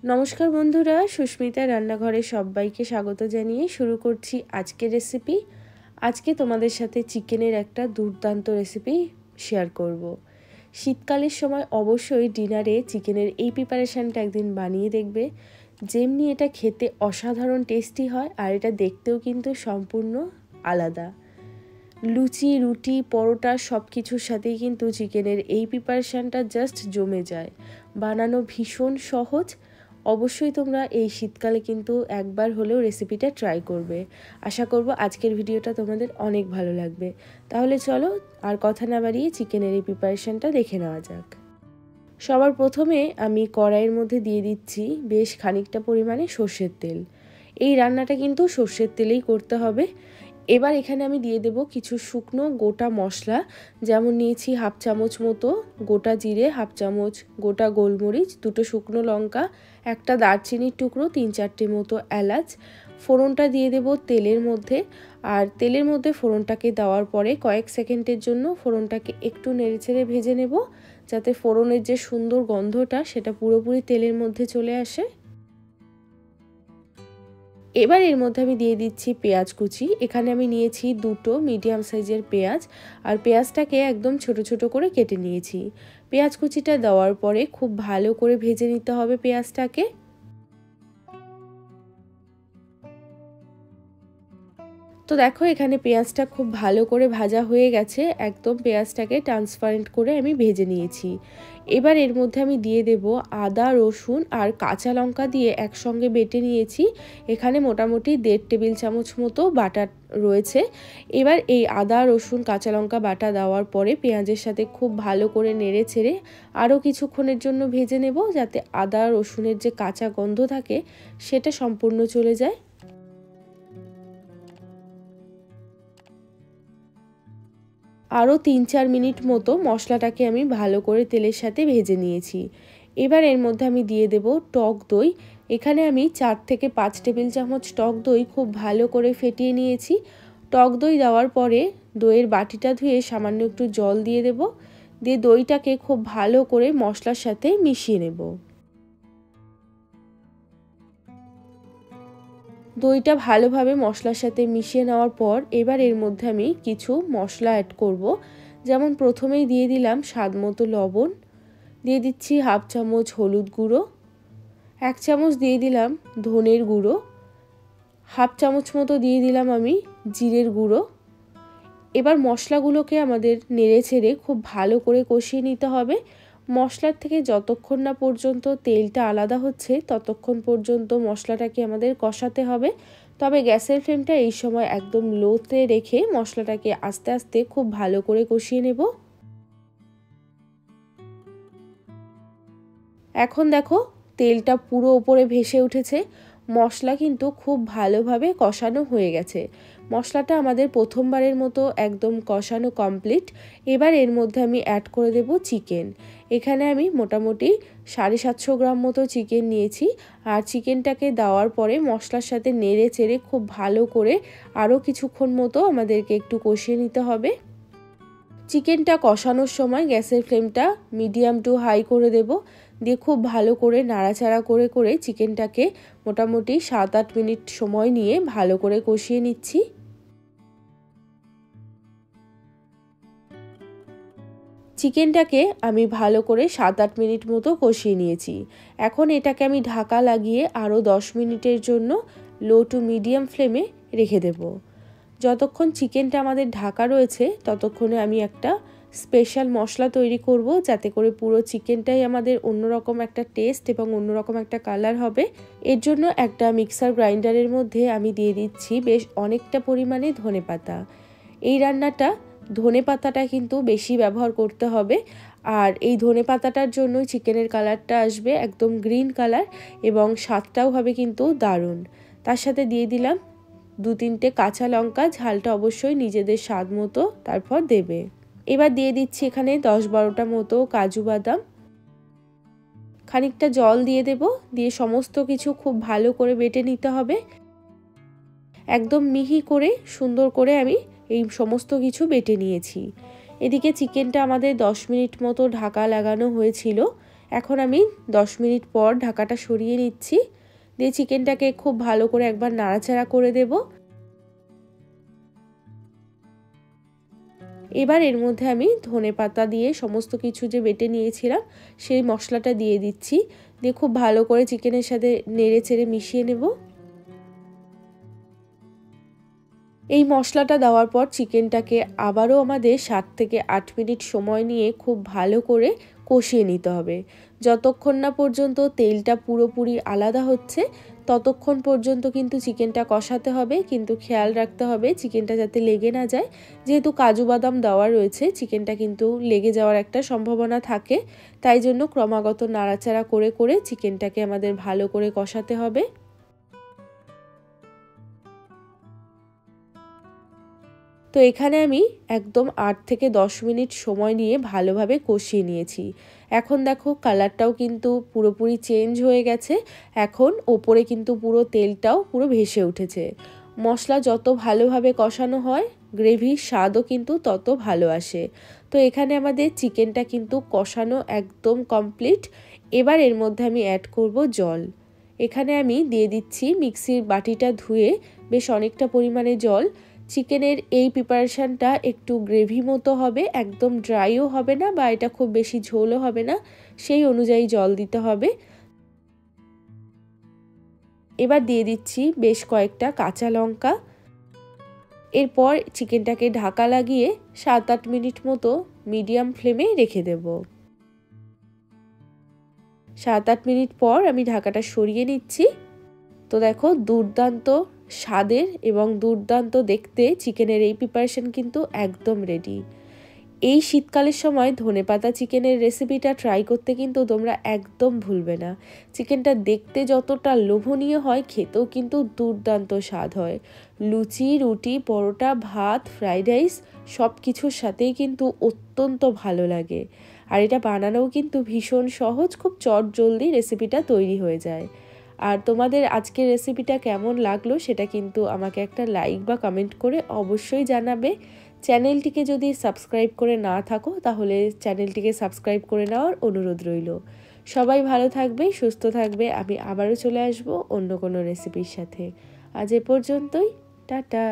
নমস্কার বন্ধুরা, সুস্মিতা রান্নাঘরে সবাইকে স্বাগত জানিয়ে শুরু করছি আজকের রেসিপি। আজকে তোমাদের সাথে চিকেনের একটা দুর্দান্ত রেসিপি শেয়ার করব। শীতকালের সময় অবশ্যই ডিনারে চিকেনের এই প্রিপারেশানটা একদিন বানিয়ে দেখবে। যেমনি এটা খেতে অসাধারণ টেস্টি হয়, আর এটা দেখতেও কিন্তু সম্পূর্ণ আলাদা। লুচি, রুটি, পরোটা সব কিছুর সাথেই কিন্তু চিকেনের এই প্রিপারেশানটা জাস্ট জমে যায়। বানানো ভীষণ সহজ। অবশ্যই তোমরা এই শীতকালে কিন্তু একবার হলেও রেসিপিটা ট্রাই করবে। আশা করব আজকের ভিডিওটা তোমাদের অনেক ভালো লাগবে। তাহলে চলো আর কথা না বাড়িয়ে চিকেনের এই প্রিপারেশানটা দেখে নেওয়া যাক। সবার প্রথমে আমি কড়াইয়ের মধ্যে দিয়ে দিচ্ছি বেশ খানিকটা পরিমাণে সর্ষের তেল। এই রান্নাটা কিন্তু সর্ষের তেলেই করতে হবে। এবার এখানে আমি দিয়ে দেব কিছু শুকনো গোটা মশলা, যেমন নিয়েছি হাফ চামচ মতো গোটা জিরে, হাফ চামচ গোটা গোলমরিচ, দুটো শুকনো লঙ্কা, একটা দারচিনির টুকরো, 3-4টে মতো এলাচ। ফোড়নটা দিয়ে দেব তেলের মধ্যে, আর তেলের মধ্যে ফোড়নটাকে দেওয়ার পরে কয়েক সেকেন্ডের জন্য ফোড়নটাকে একটু নেড়েচেড়ে ভেজে নেব, যাতে ফোড়নের যে সুন্দর গন্ধটা সেটা পুরোপুরি তেলের মধ্যে চলে আসে। এবার এর মধ্যে আমি দিয়ে দিচ্ছি পেঁয়াজ কুচি। এখানে আমি নিয়েছি দুটো মিডিয়াম সাইজের পেঁয়াজ, আর পেঁয়াজটাকে একদম ছোট ছোট করে কেটে নিয়েছি। পেঁয়াজ কুচিটা দেওয়ার পরে খুব ভালো করে ভেজে নিতে হবে পেঁয়াজটাকে। তো দেখো এখানে পেঁয়াজটা খুব ভালো করে ভাজা হয়ে গেছে, একদম পেঁয়াজটাকে ট্রান্সপারেন্ট করে আমি ভেজে নিয়েছি। এবার এর মধ্যে আমি দিয়ে দেব আদা, রসুন আর কাঁচা লঙ্কা দিয়ে একসঙ্গে বেটে নিয়েছি। এখানে মোটামুটি 1.5 টেবিল চামচ মতো বাটা রয়েছে। এবার এই আদা, রসুন, কাঁচা লঙ্কা বাটা দেওয়ার পরে পেঁয়াজের সাথে খুব ভালো করে নেড়ে ছেড়ে আরও কিছুক্ষণের জন্য ভেজে নেব, যাতে আদা রসুনের যে কাঁচা গন্ধ থাকে সেটা সম্পূর্ণ চলে যায়। আরও 3-4 মিনিট মতো মশলাটাকে আমি ভালো করে তেলের সাথে ভেজে নিয়েছি। এবার এর মধ্যে আমি দিয়ে দেব টক দই। এখানে আমি 4 থেকে 5 টেবিল চামচ টক দই খুব ভালো করে ফেটিয়ে নিয়েছি। টক দই দেওয়ার পরে দইয়ের বাটিটা ধুয়ে সামান্য একটু জল দিয়ে দেব, দিয়ে দইটাকে খুব ভালো করে মশলার সাথে মিশিয়ে নেব। দইটা ভালোভাবে মশলার সাথে মিশিয়ে নেওয়ার পর এবার এর মধ্যে আমি কিছু মশলা অ্যাড করব। যেমন প্রথমেই দিয়ে দিলাম স্বাদ মতো লবণ, দিয়ে দিচ্ছি হাফ চামচ হলুদ গুঁড়ো, 1 চামচ দিয়ে দিলাম ধনের গুঁড়ো, হাফ চামচ মতো দিয়ে দিলাম আমি জিরের গুঁড়ো। এবার মশলাগুলোকে আমাদের নেড়ে ছেড়ে খুব ভালো করে কষিয়ে নিতে হবে। মশলার থেকে যতক্ষণ না পর্যন্ত তেলটা আলাদা হচ্ছে ততক্ষণ পর্যন্ত মশলাটাকে আমাদের কষাতে হবে। তবে গ্যাসের ফ্লেমটা এই সময় একদম লোতে রেখে মশলাটাকে আস্তে আস্তে খুব ভালো করে কষিয়ে নেব। এখন দেখো তেলটা পুরো ওপরে ভেসে উঠেছে, মশলা কিন্তু খুব ভালোভাবে কষানো হয়ে গেছে। মশলাটা আমাদের প্রথমবারের মতো একদম কষানো কমপ্লিট। এবার এর মধ্যে আমি অ্যাড করে দেব চিকেন। এখানে আমি মোটামুটি 750 গ্রাম মতো চিকেন নিয়েছি, আর চিকেনটাকে দেওয়ার পরে মশলার সাথে নেড়ে চেড়ে খুব ভালো করে আরও কিছুক্ষণ মতো আমাদেরকে একটু কষিয়ে নিতে হবে। চিকেনটা কষানোর সময় গ্যাসের ফ্লেমটা মিডিয়াম টু হাই করে দেব, দিয়ে খুব ভালো করে নাড়াচাড়া করে করে চিকেনটাকে মোটামুটি 7-8 মিনিট সময় নিয়ে ভালো করে কষিয়ে নিচ্ছি। চিকেনটাকে আমি ভালো করে 7-8 মিনিট মতো কষিয়ে নিয়েছি। এখন এটাকে আমি ঢাকা লাগিয়ে আরও 10 মিনিটের জন্য লো টু মিডিয়াম ফ্লেমে রেখে দেব। যতক্ষণ চিকেনটা আমাদের ঢাকা রয়েছে ততক্ষণে আমি একটা স্পেশাল মশলা তৈরি করব, যাতে করে পুরো চিকেনটাই আমাদের অন্যরকম একটা টেস্ট এবং অন্যরকম একটা কালার হবে। এর জন্য একটা মিক্সার গ্রাইন্ডারের মধ্যে আমি দিয়ে দিচ্ছি বেশ অনেকটা পরিমাণে ধনেপাতা। এই রান্নাটা ধনেপাতাটা কিন্তু বেশি ব্যবহার করতে হবে, আর এই ধনেপাতাটার জন্যই চিকেনের কালারটা আসবে একদম গ্রিন কালার, এবং স্বাদটাও হবে কিন্তু দারুণ। তার সাথে দিয়ে দিলাম 2-3টে কাঁচা লঙ্কা, ঝালটা অবশ্যই নিজেদের স্বাদ মতো তারপর দেবে। এবার দিয়ে দিচ্ছি এখানে 10-12টা মতো কাজু বাদাম। খানিকটা জল দিয়ে দেব, দিয়ে সমস্ত কিছু খুব ভালো করে বেটে নিতে হবে। একদম মিহি করে সুন্দর করে আমি এই সমস্ত কিছু বেটে নিয়েছি। এদিকে চিকেনটা আমাদের 10 মিনিট মতো ঢাকা লাগানো হয়েছিল। এখন আমি 10 মিনিট পর ঢাকাটা সরিয়ে নিচ্ছি, দিয়ে চিকেনটাকে খুব ভালো করে একবার নাড়াচাড়া করে দেব। এবার এর মধ্যে আমি ধনেপাতা দিয়ে সমস্ত কিছু যে বেটে নিয়েছিলাম সেই মশলাটা দিয়ে দিচ্ছি, দিয়ে খুব ভালো করে চিকেনের সাথে নেড়ে চেড়ে মিশিয়ে নেব। এই মশলাটা দেওয়ার পর চিকেনটাকে আবারও আমাদের 7 থেকে 8 মিনিট সময় নিয়ে খুব ভালো করে কষিয়ে নিতে হবে। যতক্ষণ না পর্যন্ত তেলটা পুরোপুরি আলাদা হচ্ছে ততক্ষণ পর্যন্ত কিন্তু চিকেনটা কষাতে হবে, কিন্তু খেয়াল রাখতে হবে চিকেনটা যাতে লেগে না যায়। যেহেতু কাজু বাদাম দেওয়া রয়েছে চিকেনটা কিন্তু লেগে যাওয়ার একটা সম্ভাবনা থাকে, তাই জন্য ক্রমাগত নাড়াচাড়া করে করে চিকেনটাকে আমাদের ভালো করে কষাতে হবে। তো এখানে আমি একদম 8 থেকে 10 মিনিট সময় নিয়ে ভালোভাবে কষিয়ে নিয়েছি। এখন দেখো কালারটাও কিন্তু পুরোপুরি চেঞ্জ হয়ে গেছে। এখন ওপরে কিন্তু পুরো তেলটাও পুরো ভেসে উঠেছে। মশলা যত ভালোভাবে কষানো হয় গ্রেভির স্বাদও কিন্তু তত ভালো আসে। তো এখানে আমাদের চিকেনটা কিন্তু কষানো একদম কমপ্লিট। এবার এর মধ্যে আমি অ্যাড করব জল। এখানে আমি দিয়ে দিচ্ছি মিক্সির বাটিটা ধুয়ে বেশ অনেকটা পরিমাণে জল। চিকেনের এই প্রিপারেশনটা একটু গ্রেভি মতো হবে, একদম ড্রাইও হবে না বা এটা খুব বেশি ঝোলও হবে না, সেই অনুযায়ী জল দিতে হবে। এবার দিয়ে দিচ্ছি বেশ কয়েকটা কাঁচা লঙ্কা। এরপর চিকেনটাকে ঢাকা লাগিয়ে 7-8 মিনিট মতো মিডিয়াম ফ্লেমে রেখে দেব। 7-8 মিনিট পর আমি ঢাকাটা সরিয়ে নিচ্ছি। তো দেখো দুর্দান্ত স্বাদের এবং দুর্দান্ত দেখতে চিকেনের এই প্রিপারেশন কিন্তু একদম রেডি। এই শীতকালের সময় ধনেপাতা চিকেনের রেসিপিটা ট্রাই করতে কিন্তু তোমরা একদম ভুলবে না। চিকেনটা দেখতে যতটা লোভনীয় হয় খেতেও কিন্তু দুর্দান্ত স্বাদ হয়। লুচি, রুটি, পরোটা, ভাত, ফ্রাইড রাইস সব কিছুর সাথেই কিন্তু অত্যন্ত ভালো লাগে। আর এটা বানানোও কিন্তু ভীষণ সহজ, খুব চটজলদি রেসিপিটা তৈরি হয়ে যায়। আর তোমাদের আজকের রেসিপিটা কেমন লাগলো সেটা কিন্তু আমাকে একটা লাইক বা কমেন্ট করে অবশ্যই জানাবে। চ্যানেলটিকে যদি সাবস্ক্রাইব করে না থাকো তাহলে চ্যানেলটিকে সাবস্ক্রাইব করে নেওয়ার অনুরোধ রইল। সবাই ভালো থাকবে, সুস্থ থাকবে। আমি আবারও চলে আসবো অন্য কোনো রেসিপির সাথে। আজ এ পর্যন্তই, টাটা।